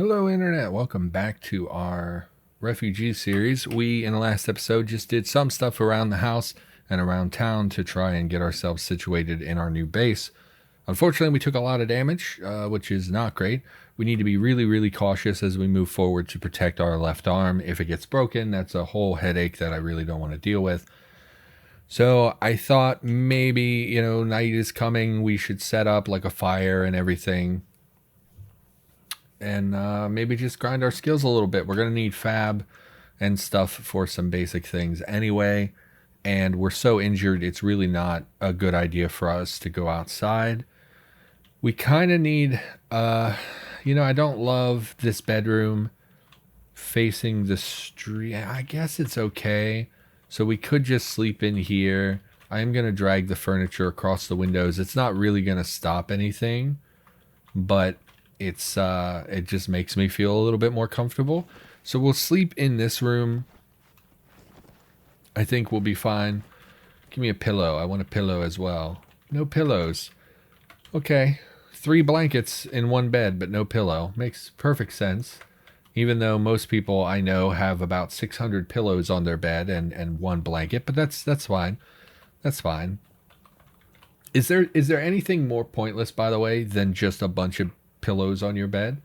Hello, Internet. Welcome back to our Refugee series. We, in the last episode, just did some stuff around the house and around town to try and get ourselves situated in our new base. Unfortunately, we took a lot of damage, which is not great. We need to be really, really cautious as we move forward to protect our left arm. If it gets broken, that's a whole headache that I really don't want to deal with. So I thought maybe, night is coming. We should set up like a fire and everything and maybe just grind our skills a little bit. We're going to need fab and stuff for some basic things anyway. And we're so injured, it's really not a good idea for us to go outside. We kind of need, I don't love this bedroom facing the street. I guess it's okay. So we could just sleep in here. I am going to drag the furniture across the windows. It's not really going to stop anything, but it just makes me feel a little bit more comfortable. So we'll sleep in this room. I think we'll be fine. Give me a pillow. I want a pillow as well. No pillows. Okay. 3 blankets in one bed, but no pillow. Makes perfect sense. Even though most people I know have about 600 pillows on their bed and 1 blanket, but that's fine. That's fine. Is there anything more pointless, by the way, than just a bunch of pillows on your bed?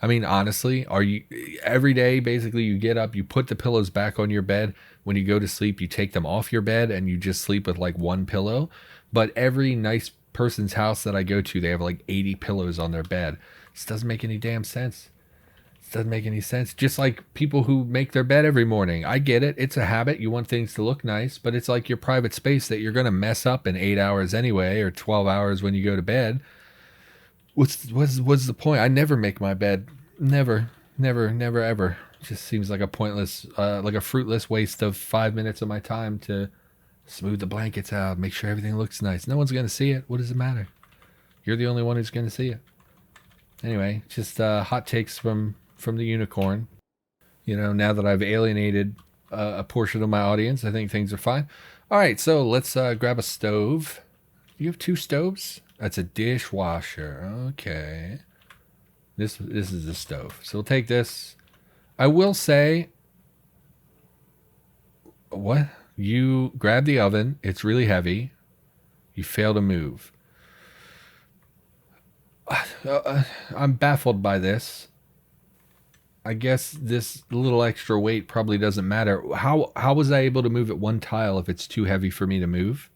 I mean, honestly, are you every day basically you get up, you put the pillows back on your bed, when you go to sleep, you take them off your bed and you just sleep with like 1 pillow? But every nice person's house that I go to, they have like 80 pillows on their bed. This doesn't make any damn sense. This doesn't make any sense. Just like people who make their bed every morning. I get it. It's a habit. You want things to look nice, but it's like your private space that you're going to mess up in 8 hours anyway, or 12 hours when you go to bed. What's the point? I never make my bed. Never, ever. Just seems like a pointless, like a fruitless waste of 5 minutes of my time to smooth the blankets out, make sure everything looks nice. No one's going to see it. What does it matter? You're the only one who's going to see it. Anyway, just hot takes from the unicorn. Now that I've alienated a portion of my audience, I think things are fine. All right, so let's grab a stove. You have 2 stoves? That's a dishwasher. Okay. This is the stove. So we'll take this. I will say, what? You grab the oven. It's really heavy. You fail to move. I'm baffled by this. I guess this little extra weight probably doesn't matter. How was I able to move it 1 tile if it's too heavy for me to move?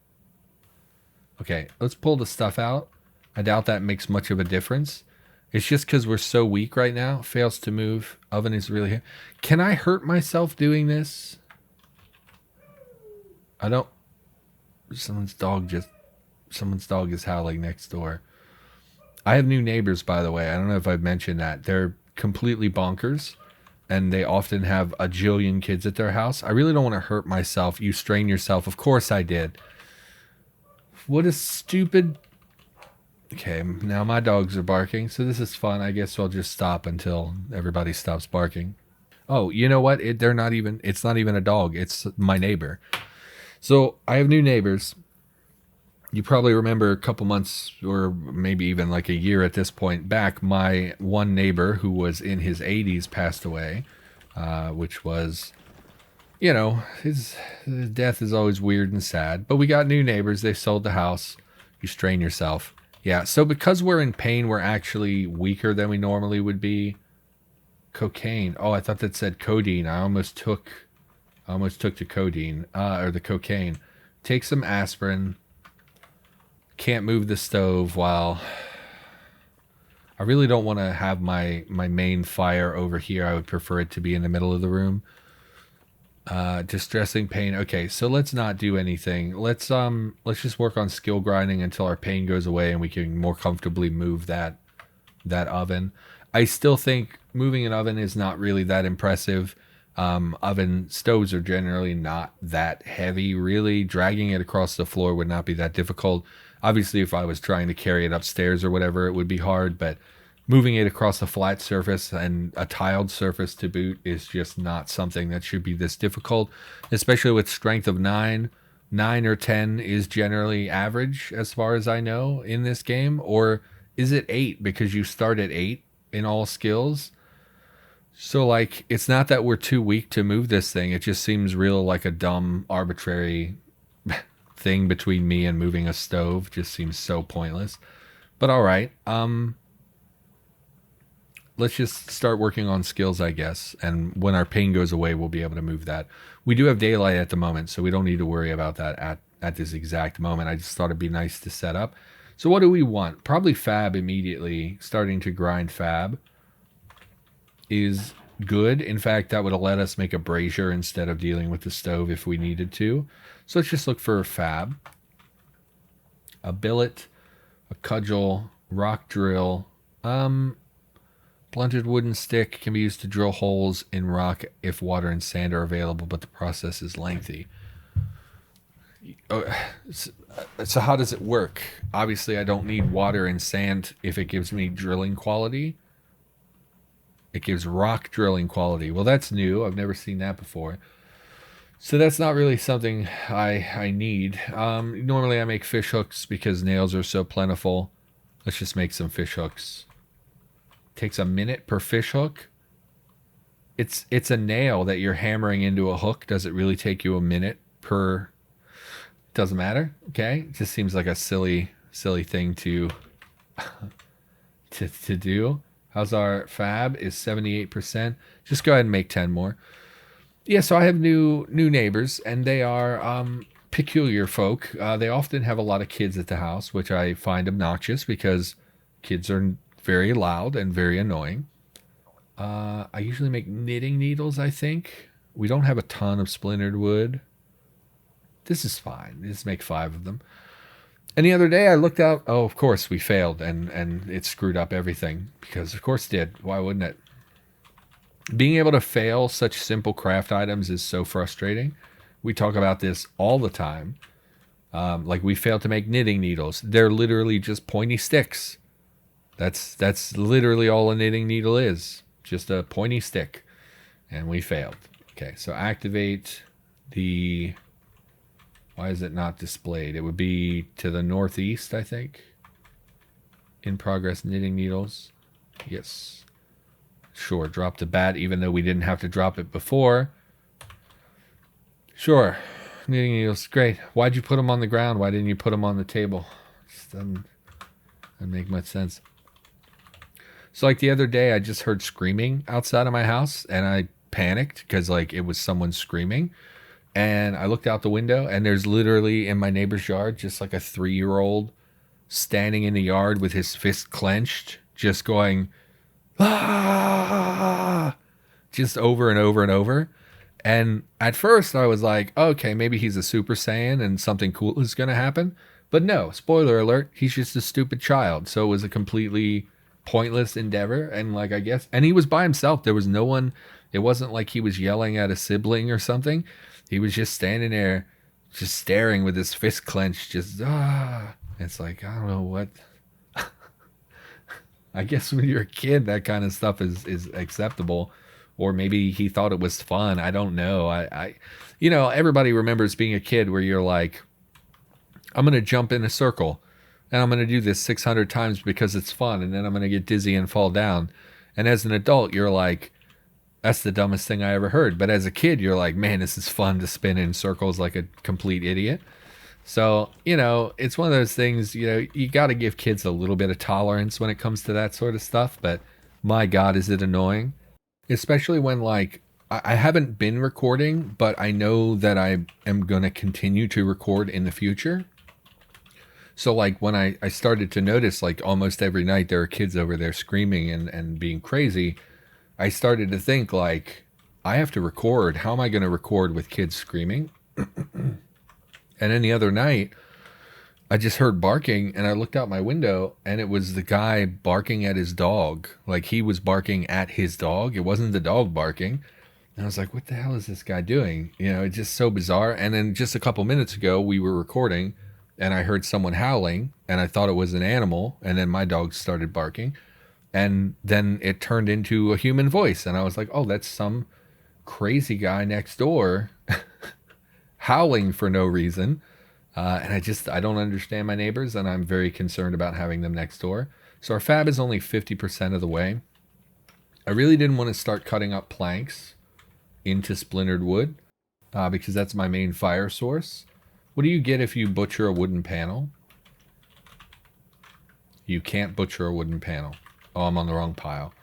Okay, let's pull the stuff out. I doubt that makes much of a difference. It's just because we're so weak right now. Fails to move. Oven is really heavy. Can I hurt myself doing this? I don't. Someone's dog is howling next door. I have new neighbors, by the way. I don't know if I've mentioned that. They're completely bonkers, and they often have a jillion kids at their house. I really don't want to hurt myself. You strain yourself. Of course I did. What a stupid... Okay, now my dogs are barking, so this is fun. I guess I'll just stop until everybody stops barking. Oh, you know what? It's not even a dog. It's my neighbor. So I have new neighbors. You probably remember a couple months or maybe even like a year at this point back, my one neighbor who was in his 80s passed away, which was, his death is always weird and sad. But we got new neighbors. They sold the house. You strain yourself. Yeah, so because we're in pain, we're actually weaker than we normally would be. Cocaine. Oh, I thought that said codeine. I almost took the codeine, or the cocaine. Take some aspirin. Can't move the stove while... I really don't want to have my main fire over here. I would prefer it to be in the middle of the room. Distressing pain. Okay, so let's not do anything. Let's just work on skill grinding until our pain goes away and we can more comfortably move that oven. I still think moving an oven is not really that impressive. Oven stoves are generally not that heavy, really. Dragging it across the floor would not be that difficult. Obviously, if I was trying to carry it upstairs or whatever, it would be hard, but moving it across a flat surface and a tiled surface to boot is just not something that should be this difficult, especially with strength of 9. 9 or 10 is generally average as far as I know in this game. Or is it 8 because you start at 8 in all skills? So, like, it's not that we're too weak to move this thing. It just seems real like a dumb, arbitrary thing between me and moving a stove. Just seems so pointless. But all right. Let's just start working on skills, I guess. And when our pain goes away, we'll be able to move that. We do have daylight at the moment, so we don't need to worry about that at this exact moment. I just thought it'd be nice to set up. So what do we want? Probably fab immediately. Starting to grind fab is good. In fact, that would have let us make a brazier instead of dealing with the stove if we needed to. So let's just look for fab. A billet, a cudgel, rock drill. Blunted wooden stick can be used to drill holes in rock if water and sand are available, but the process is lengthy. So how does it work? Obviously, I don't need water and sand if it gives me drilling quality. It gives rock drilling quality. Well, that's new. I've never seen that before. So that's not really something I need. Normally I make fish hooks because nails are so plentiful. Let's just make some fish hooks. Takes a minute per fish hook. It's a nail that you're hammering into a hook. Does it really take you a minute per? Doesn't matter. Okay, it just seems like a silly thing to do. How's our fab? Is 78%. Just go ahead and make 10 more. Yeah, so I have new neighbors, and they are peculiar folk. They often have a lot of kids at the house, which I find obnoxious because kids are very loud and very annoying. I usually make knitting needles, I think. We don't have a ton of splintered wood. This is fine. Just make 5 of them. And the other day I looked out. Oh, of course, we failed, and it screwed up everything. Because, of course, it did. Why wouldn't it? Being able to fail such simple craft items is so frustrating. We talk about this all the time. Like, we failed to make knitting needles. They're literally just pointy sticks. That's literally all a knitting needle is. Just a pointy stick. And we failed. Okay, so activate the... Why is it not displayed? It would be to the northeast, I think. In progress knitting needles. Yes. Sure, drop the bat even though we didn't have to drop it before. Sure. Knitting needles, great. Why'd you put them on the ground? Why didn't you put them on the table? Just doesn't make much sense. So like the other day, I just heard screaming outside of my house, and I panicked because like it was someone screaming. And I looked out the window, and there's literally in my neighbor's yard just like a 3-year-old standing in the yard with his fist clenched, just going, ah, just over and over and over. And at first I was like, okay, maybe he's a Super Saiyan and something cool is going to happen. But no, spoiler alert, he's just a stupid child. So it was a completely pointless endeavor. And like, I guess, and he was by himself. There was no one. It wasn't like he was yelling at a sibling or something. He was just standing there, just staring with his fist clenched, just, It's like, I don't know what. I guess when you're a kid, that kind of stuff is acceptable. Or maybe he thought it was fun. I don't know. Everybody remembers being a kid where you're like, I'm going to jump in a circle and I'm going to do this 600 times because it's fun. And then I'm going to get dizzy and fall down. And as an adult, you're like, that's the dumbest thing I ever heard. But as a kid, you're like, man, this is fun to spin in circles like a complete idiot. So, it's one of those things, you got to give kids a little bit of tolerance when it comes to that sort of stuff. But my God, is it annoying? Especially when, like, I haven't been recording, but I know that I am going to continue to record in the future. So, like, when I started to notice, like, almost every night there are kids over there screaming and being crazy, I started to think, like, I have to record. How am I going to record with kids screaming? And then the other night, I just heard barking, and I looked out my window, and it was the guy barking at his dog. Like, he was barking at his dog. It wasn't the dog barking. And I was like, what the hell is this guy doing? It's just so bizarre. And then just a couple minutes ago, we were recording, and I heard someone howling, and I thought it was an animal, and then my dog started barking. And then it turned into a human voice. And I was like, oh, that's some crazy guy next door howling for no reason. And I don't understand my neighbors, and I'm very concerned about having them next door. So our fab is only 50% of the way. I really didn't want to start cutting up planks into splintered wood because that's my main fire source. What do you get if you butcher a wooden panel? You can't butcher a wooden panel. Oh, I'm on the wrong pile.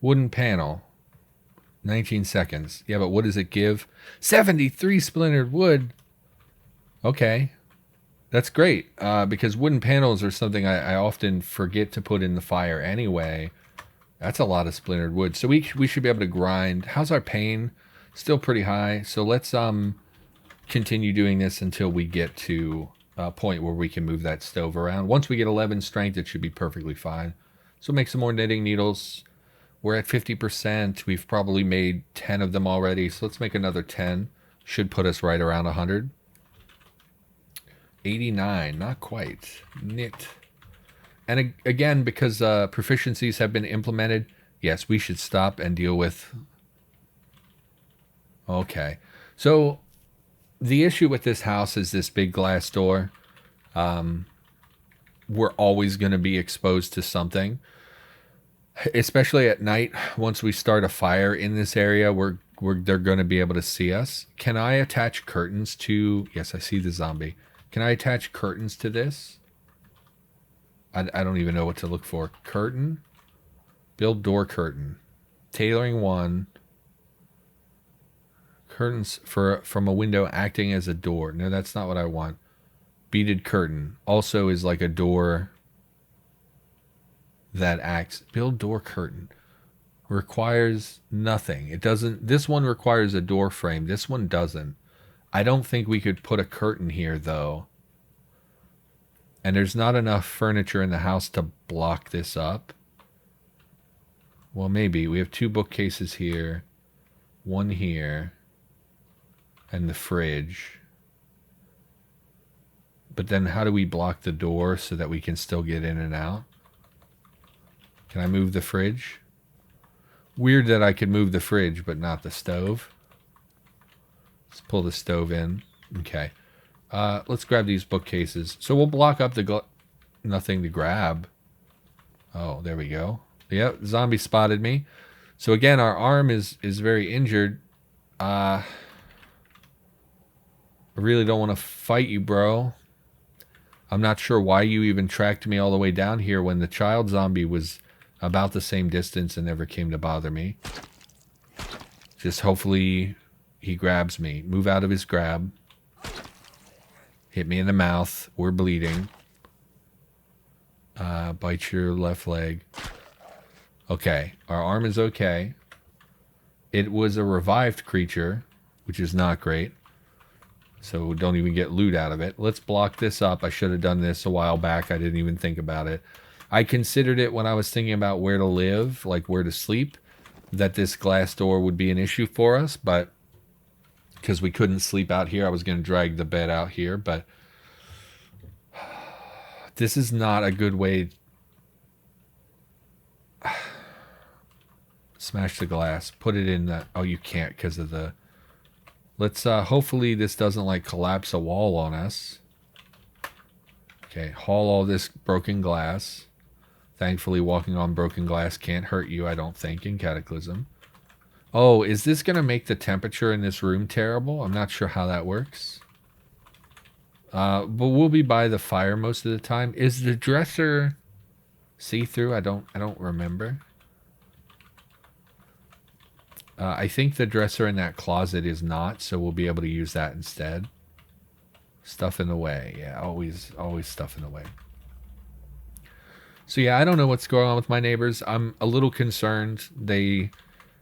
Wooden panel. 19 seconds. Yeah, but what does it give? 73 splintered wood. Okay. That's great, because wooden panels are something I often forget to put in the fire anyway. That's a lot of splintered wood. So we should be able to grind. How's our pain? Still pretty high. So let's continue doing this until we get to a point where we can move that stove around. Once we get 11 strength, it should be perfectly fine. So make some more knitting needles. We're at 50%. We've probably made 10 of them already. So let's make another 10. Should put us right around 100. 89, not quite. Knit. And again, because proficiencies have been implemented, yes, we should stop and deal with... Okay. So the issue with this house is this big glass door. We're always going to be exposed to something. Especially at night, once we start a fire in this area, they're going to be able to see us. Can I attach curtains to... Yes, I see the zombie. Can I attach curtains to this? I don't even know what to look for. Curtain. Build door curtain. Tailoring 1. Curtains from a window acting as a door. No, that's not what I want. Beaded curtain. Also is like a door that acts. Build door curtain. Requires nothing. It doesn't. This one requires a door frame. This one doesn't. I don't think we could put a curtain here, though. And there's not enough furniture in the house to block this up. Well, maybe. We have 2 bookcases here. 1 here. And the fridge. But then how do we block the door so that we can still get in and out? Can I move the fridge? Weird that I could move the fridge, but not the stove. Let's pull the stove in. Okay. Let's grab these bookcases. So we'll block up the... Nothing to grab. Oh, there we go. Yep, zombie spotted me. So again, our arm is very injured. I really don't want to fight you, bro. I'm not sure why you even tracked me all the way down here when the child zombie was about the same distance and never came to bother me. Just hopefully he grabs me. Move out of his grab. Hit me in the mouth. We're bleeding. Bite your left leg. Okay. Our arm is okay. It was a revived creature, which is not great. So don't even get loot out of it. Let's block this up. I should have done this a while back. I didn't even think about it. I considered it when I was thinking about where to live, like where to sleep, that this glass door would be an issue for us, but because we couldn't sleep out here, I was going to drag the bed out here, but this is not a good way. Smash the glass. Put it in the... Oh, you can't because of the... Let's, hopefully this doesn't, like, collapse a wall on us. Okay, haul all this broken glass. Thankfully, walking on broken glass can't hurt you, I don't think, in Cataclysm. Oh, is this going to make the temperature in this room terrible? I'm not sure how that works. But we'll be by the fire most of the time. Is the dresser see-through? I don't remember. I think the dresser in that closet is not, so we'll be able to use that instead. Stuff in the way. Yeah, always stuff in the way. So yeah, I don't know what's going on with my neighbors. I'm a little concerned. They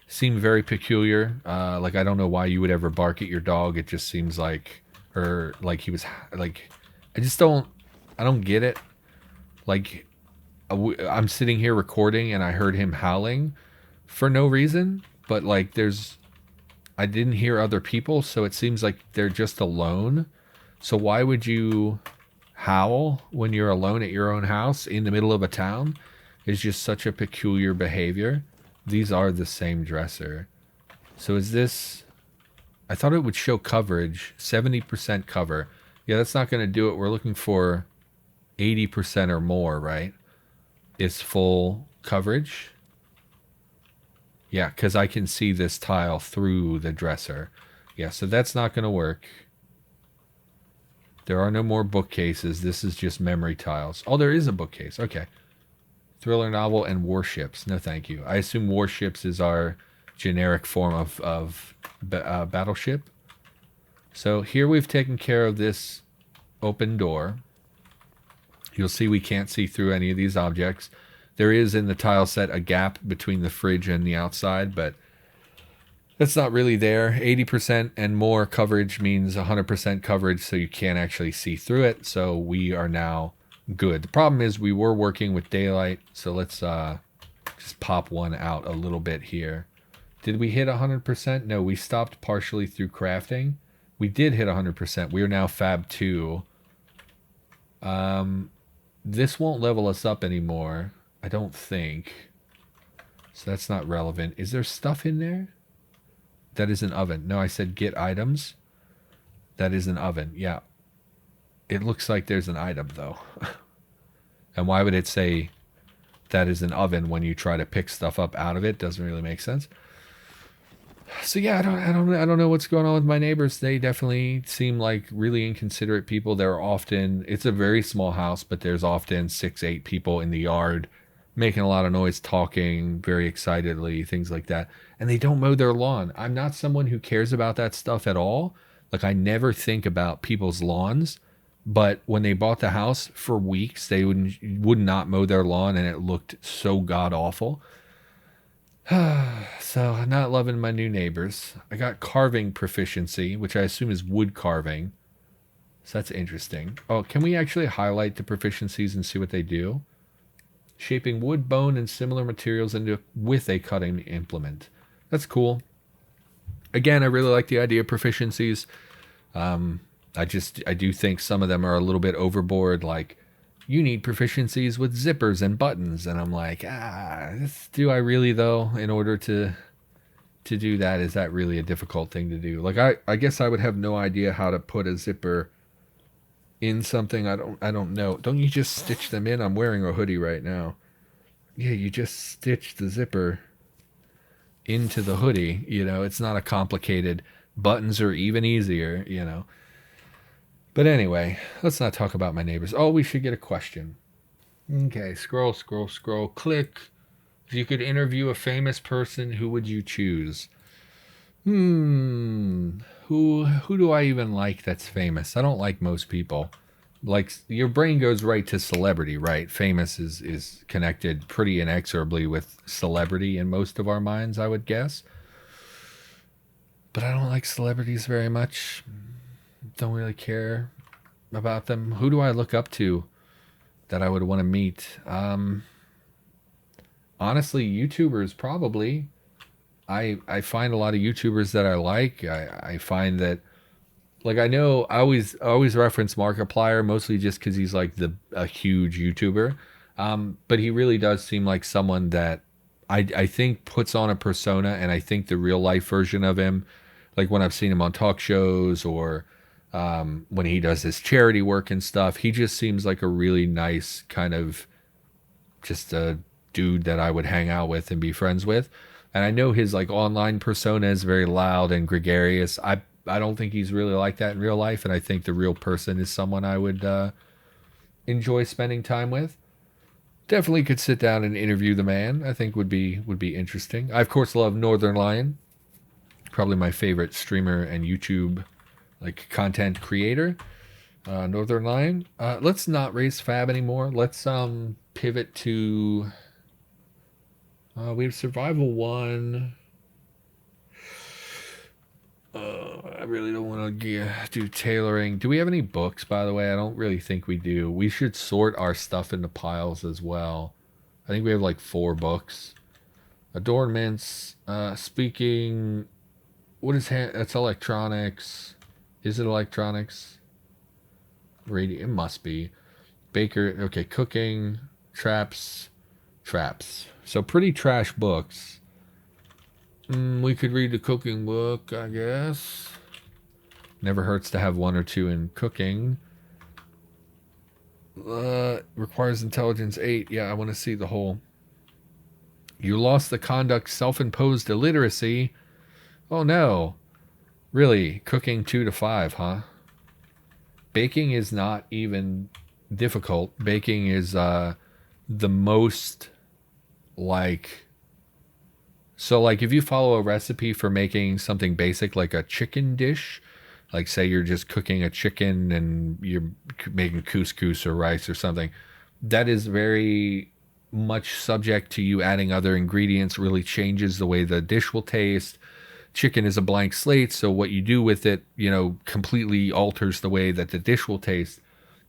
seem very peculiar. Like, I don't know why you would ever bark at your dog. It just seems like, or like he was, like, I don't get it. Like, I'm sitting here recording and I heard him howling for no reason. But, like, I didn't hear other people, so it seems like they're just alone. So why would you howl when you're alone at your own house in the middle of a town? It's just such a peculiar behavior. These are the same dresser. So is this... I thought it would show coverage. 70% cover. Yeah, that's not going to do it. We're looking for 80% or more, right? It's full coverage. Yeah, because I can see this tile through the dresser. Yeah, so that's not going to work. There are no more bookcases. This is just memory tiles. Oh, there is a bookcase. Okay. Thriller novel and warships. No, thank you. I assume warships is our generic form of battleship. So here we've taken care of this open door. You'll see we can't see through any of these objects. There is in the tile set a gap between the fridge and the outside, but that's not really there. 80% and more coverage means 100% coverage, so you can't actually see through it. So we are now good. The problem is we were working with daylight, so let's just pop one out a little bit here. Did we hit 100%? No, we stopped partially through crafting. We did hit 100%. We are now Fab 2. This won't level us up anymore, I don't think. So that's not relevant. Is there stuff in there? That is an oven. No, I said get items. That is an oven. Yeah. It looks like there's an item, though. And why would it say that is an oven when you try to pick stuff up out of it? Doesn't really make sense. So yeah, I don't know what's going on with my neighbors. They definitely seem like really inconsiderate people. They're often, it's a very small house, but there's often 6, 8 people in the yard making a lot of noise, talking very excitedly, things like that. And they don't mow their lawn. I'm not someone who cares about that stuff at all. Like, I never think about people's lawns. But when they bought the house, for weeks, they would not mow their lawn, and it looked so god-awful. So, I'm not loving my new neighbors. I got carving proficiency, which I assume is wood carving. So that's interesting. Oh, can we actually highlight the proficiencies and see what they do? Shaping wood, bone, and similar materials with a cutting implement. That's cool. Again, I really like the idea of proficiencies. I do think some of them are a little bit overboard. Like, you need proficiencies with zippers and buttons, and I'm like, do I really though? In order to do that, is that really a difficult thing to do? Like, I guess I would have no idea how to put a zipper in something. I don't know. Don't you just stitch them in? I'm wearing a hoodie right now. Yeah, you just stitch the zipper into the hoodie. You know, it's not a complicated. Buttons are even easier, you know. But anyway, let's not talk about my neighbors. Oh, we should get a question. Okay, scroll, scroll, scroll. Click. If you could interview a famous person, who would you choose? Who do I even like that's famous? I don't like most people. Like, your brain goes right to celebrity, right? Famous is connected pretty inexorably with celebrity in most of our minds, I would guess. But I don't like celebrities very much. Don't really care about them. Who do I look up to that I would want to meet? Honestly, YouTubers probably. I find a lot of YouTubers that I like. I find that, like, I know I always reference Markiplier, mostly just because he's like a huge YouTuber. But he really does seem like someone that I think puts on a persona, and I think the real life version of him, like when I've seen him on talk shows or when he does his charity work and stuff, he just seems like a really nice kind of just a dude that I would hang out with and be friends with. And I know his like online persona is very loud and gregarious. I don't think he's really like that in real life, and I think the real person is someone I would enjoy spending time with. Definitely could sit down and interview the man. I think would be interesting. I of course love Northern Lion, probably my favorite streamer and YouTube like content creator. Northern Lion. Let's not raise Fab anymore. Let's pivot to. We have Survival 1. I really don't want to do tailoring. Do we have any books, by the way? I don't really think we do. We should sort our stuff into piles as well. I think we have like 4 books. Adornments. Speaking. What is that's electronics. Is it electronics? Radio. It must be. Baker. Okay, cooking. Traps. So pretty trash books. We could read the cooking book, I guess. Never hurts to have 1 or 2 in cooking. Requires intelligence 8. Yeah, I want to see the whole You lost the conduct self-imposed illiteracy. Oh no. Really? Cooking 2 to 5, huh? Baking is not even difficult. Baking is the most like... So like if you follow a recipe for making something basic like a chicken dish, like say you're just cooking a chicken and you're making couscous or rice or something, that is very much subject to you adding other ingredients, really changes the way the dish will taste. Chicken is a blank slate, so what you do with it, completely alters the way that the dish will taste.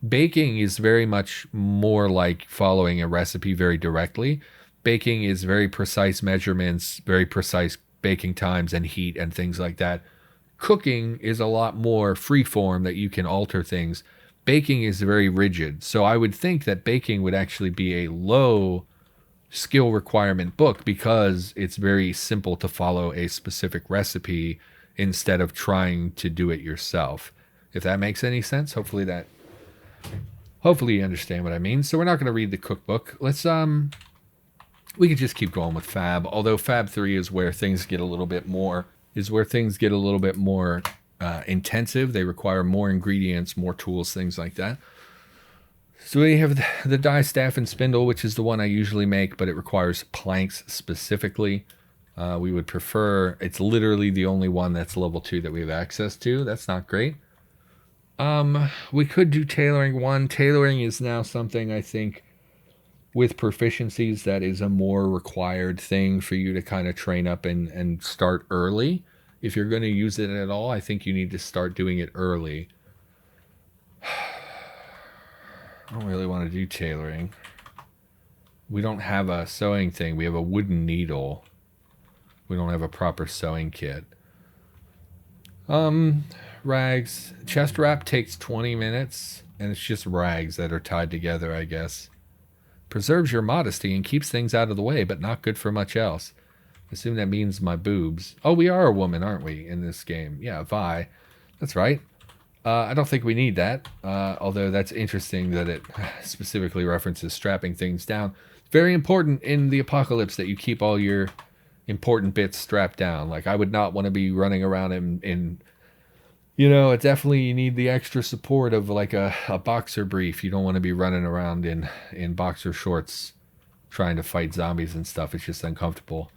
Baking is very much more like following a recipe very directly. Baking is very precise measurements, very precise baking times and heat and things like that. Cooking is a lot more free form that you can alter things. Baking is very rigid. So I would think that baking would actually be a low skill requirement book because it's very simple to follow a specific recipe instead of trying to do it yourself. If that makes any sense, hopefully you understand what I mean. So we're not going to read the cookbook. We could just keep going with Fab. Although Fab 3 is where things get a little bit more intensive. They require more ingredients, more tools, things like that. So we have the die staff and spindle, which is the one I usually make, but it requires planks specifically. We would prefer, it's literally the only one that's level 2 that we have access to. That's not great. We could do tailoring 1. Tailoring is now something I think with proficiencies that is a more required thing for you to kind of train up and start early. If you're going to use it at all, I think you need to start doing it early. I don't really want to do tailoring. We don't have a sewing thing. We have a wooden needle. We don't have a proper sewing kit. Rags. Chest wrap takes 20 minutes, and it's just rags that are tied together, I guess. Preserves your modesty and keeps things out of the way, but not good for much else. I assume that means my boobs. Oh, we are a woman, aren't we, in this game? Yeah, Vi. That's right. I don't think we need that, although that's interesting that it specifically references strapping things down. It's very important in the apocalypse that you keep all your important bits strapped down. Like, I would not want to be running around in definitely you need the extra support of like a boxer brief. You don't want to be running around in boxer shorts trying to fight zombies and stuff. It's just uncomfortable.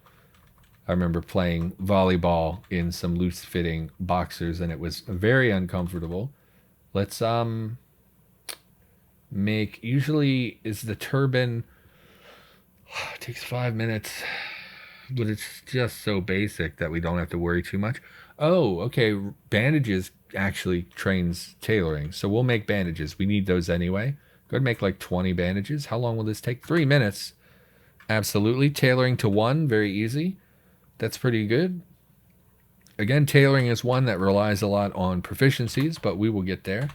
I remember playing volleyball in some loose-fitting boxers, and it was very uncomfortable. Let's make... Usually is the turban... It takes 5 minutes, but it's just so basic that we don't have to worry too much. Oh, okay. Bandages actually trains tailoring, so we'll make bandages. We need those anyway. Go ahead and make like 20 bandages. How long will this take? 3 minutes. Absolutely. Tailoring to 1, very easy. That's pretty good. Again, tailoring is one that relies a lot on proficiencies, but we will get there.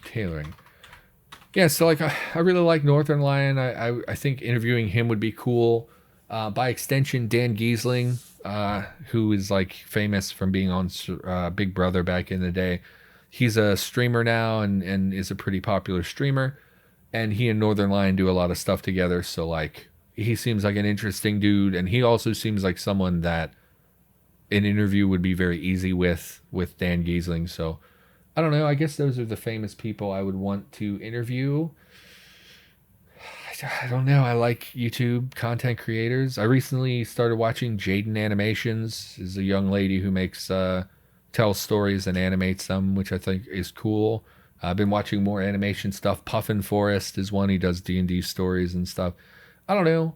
Tailoring. Yeah, so like I really like Northern Lion. I think interviewing him would be cool. By extension, Dan Giesling, who is like famous from being on Big Brother back in the day. He's a streamer now and is a pretty popular streamer. And he and Northern Lion do a lot of stuff together. So like he seems like an interesting dude. And he also seems like someone that an interview would be very easy with Dan Giesling. So I don't know. I guess those are the famous people I would want to interview. I don't know. I like YouTube content creators. I recently started watching Jaden Animations. Is a young lady who makes tells stories and animates them, which I think is cool. I've been watching more animation stuff. Puffin Forest is one. He does D&D stories and stuff. I don't know.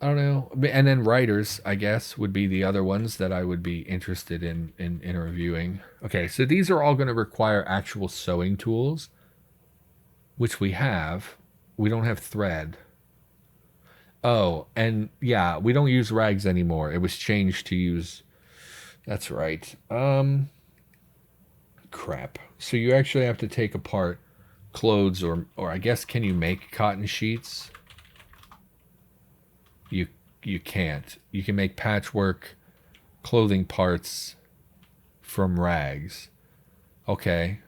And then writers, I guess, would be the other ones that I would be interested in interviewing. Okay, so these are all going to require actual sewing tools, which we have. We don't have thread. Oh, and yeah, we don't use rags anymore. It was changed to use... That's right. Crap. So you actually have to take apart clothes or I guess, can you make cotton sheets? You can't. You can make patchwork clothing parts from rags. Okay.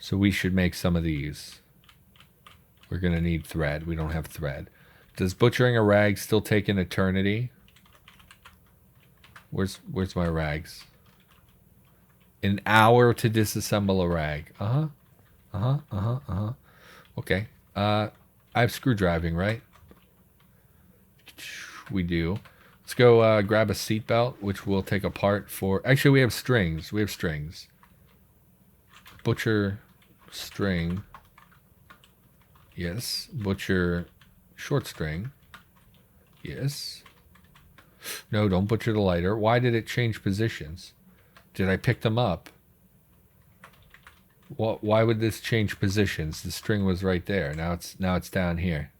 So we should make some of these. We're going to need thread. We don't have thread. Does butchering a rag still take an eternity? Where's my rags? An hour to disassemble a rag. Okay. I have screwdriving, right? We do. Let's go grab a seatbelt, which we'll take apart for... Actually, we have strings. We have strings. Butcher string. Yes. Butcher short string. Yes. No, don't butcher the lighter. Why did it change positions? Did I pick them up? Why would this change positions? The string was right there. Now it's down here.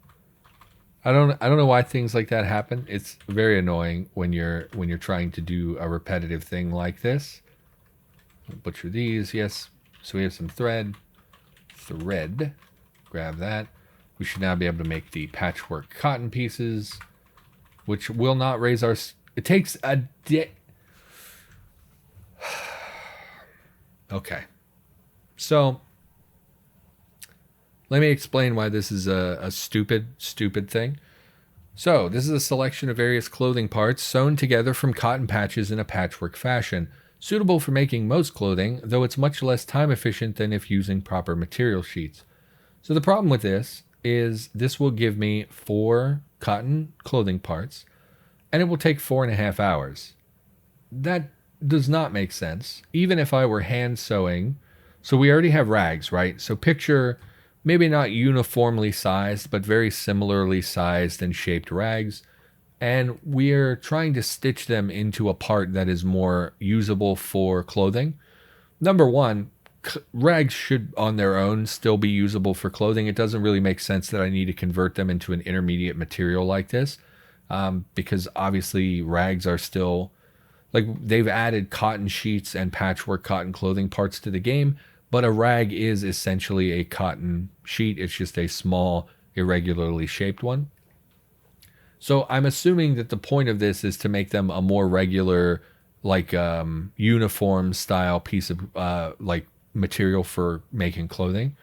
I don't know why things like that happen. It's very annoying when you're trying to do a repetitive thing like this. Butcher these, yes. So we have some thread. Grab that. We should now be able to make the patchwork cotton pieces, which will not raise our... It takes a day... Okay. So, let me explain why this is a stupid thing. So, this is a selection of various clothing parts sewn together from cotton patches in a patchwork fashion, suitable for making most clothing, though it's much less time efficient than if using proper material sheets. So the problem with this is this will give me 4 cotton clothing parts, and it will take 4.5 hours. That does not make sense, even if I were hand sewing. So we already have rags, right? So picture maybe not uniformly sized, but very similarly sized and shaped rags. And we're trying to stitch them into a part that is more usable for clothing. Number one, rags should on their own still be usable for clothing. It doesn't really make sense that I need to convert them into an intermediate material like this, because obviously rags are still... Like, they've added cotton sheets and patchwork cotton clothing parts to the game, but a rag is essentially a cotton sheet. It's just a small, irregularly shaped one. So I'm assuming that the point of this is to make them a more regular, like, uniform style piece of, like, material for making clothing.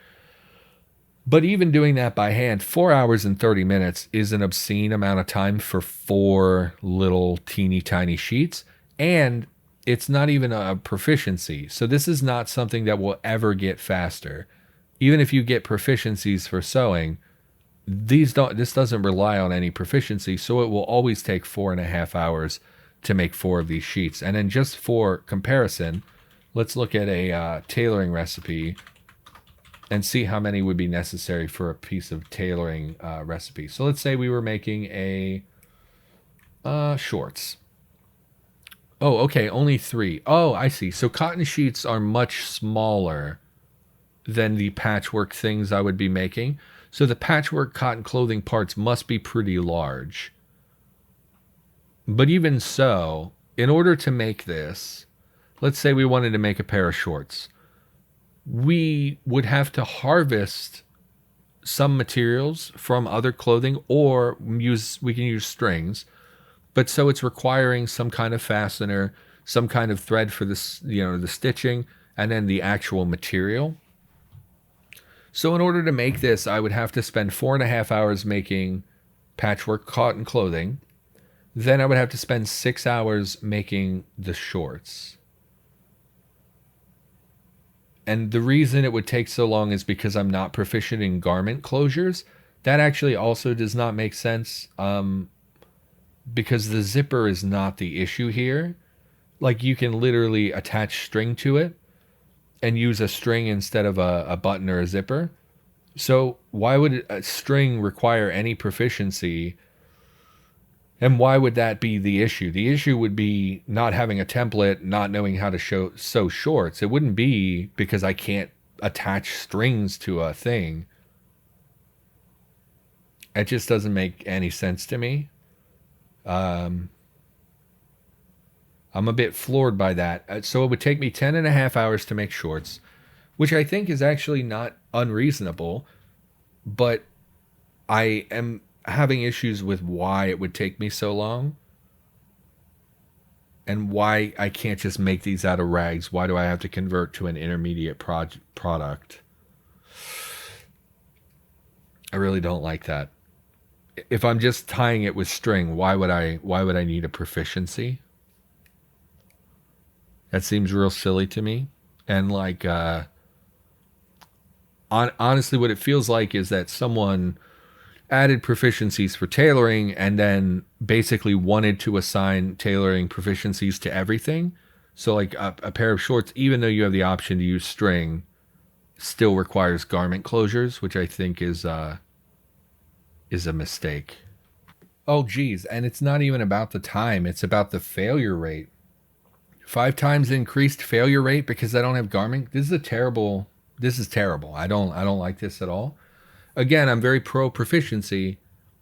But even doing that by hand, 4 hours and 30 minutes is an obscene amount of time for 4 little teeny tiny sheets. And it's not even a proficiency. So this is not something that will ever get faster. Even if you get proficiencies for sewing, this doesn't rely on any proficiency. So it will always take 4.5 hours to make 4 of these sheets. And then just for comparison, let's look at a tailoring recipe and see how many would be necessary for a piece of tailoring recipe. So let's say we were making a shorts. Oh, okay, only 3. Oh, I see. So cotton sheets are much smaller than the patchwork things I would be making. So the patchwork cotton clothing parts must be pretty large. But even so, in order to make this, let's say we wanted to make a pair of shorts. We would have to harvest some materials from other clothing, or we can use strings. But so it's requiring some kind of fastener, some kind of thread for this, the stitching, and then the actual material. So in order to make this, I would have to spend 4.5 hours making patchwork cotton clothing. Then I would have to spend 6 hours making the shorts. And the reason it would take so long is because I'm not proficient in garment closures. That actually also does not make sense. Because the zipper is not the issue here. Like, you can literally attach string to it and use a string instead of a button or a zipper. So why would a string require any proficiency? And why would that be the issue? The issue would be not having a template, not knowing how to sew shorts. It wouldn't be because I can't attach strings to a thing. It just doesn't make any sense to me. I'm a bit floored by that. So it would take me 10.5 hours to make shorts, which I think is actually not unreasonable, but I am having issues with why it would take me so long and why I can't just make these out of rags. Why do I have to convert to an intermediate product? I really don't like that. if I'm just tying it with string, why would I need a proficiency? That seems real silly to me. And like honestly, what it feels like is that someone added proficiencies for tailoring and then basically wanted to assign tailoring proficiencies to everything. So like a pair of shorts, even though you have the option to use string, still requires garment closures, which I think is a mistake. Oh geez, and it's not even about the time, it's about the failure rate. 5 times increased failure rate because I don't have garment. This is terrible. I don't like this at all. Again, I'm very pro proficiency.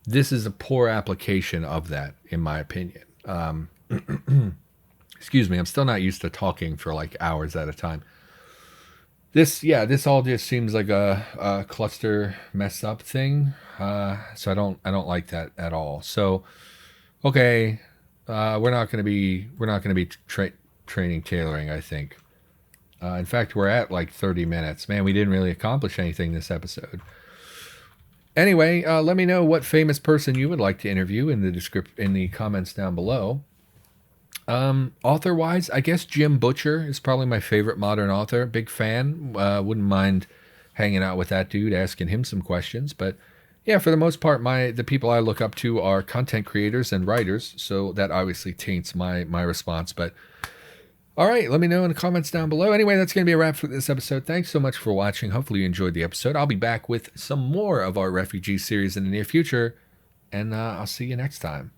This is a poor application of that, in my opinion. Excuse me, I'm still not used to talking for like hours at a time. This all just seems like a cluster mess up thing. So I don't like that at all. So okay, we're not gonna be training tailoring. I think. In fact, we're at like 30 minutes. Man, we didn't really accomplish anything this episode. Anyway, let me know what famous person you would like to interview in the comments down below. Author wise, I guess Jim Butcher is probably my favorite modern author. Big fan. Wouldn't mind hanging out with that dude, asking him some questions. But yeah, for the most part, the people I look up to are content creators and writers. So that obviously taints my response. But all right, let me know in the comments down below. Anyway, that's going to be a wrap for this episode. Thanks so much for watching. Hopefully you enjoyed the episode. I'll be back with some more of our Refugee series in the near future, and I'll see you next time.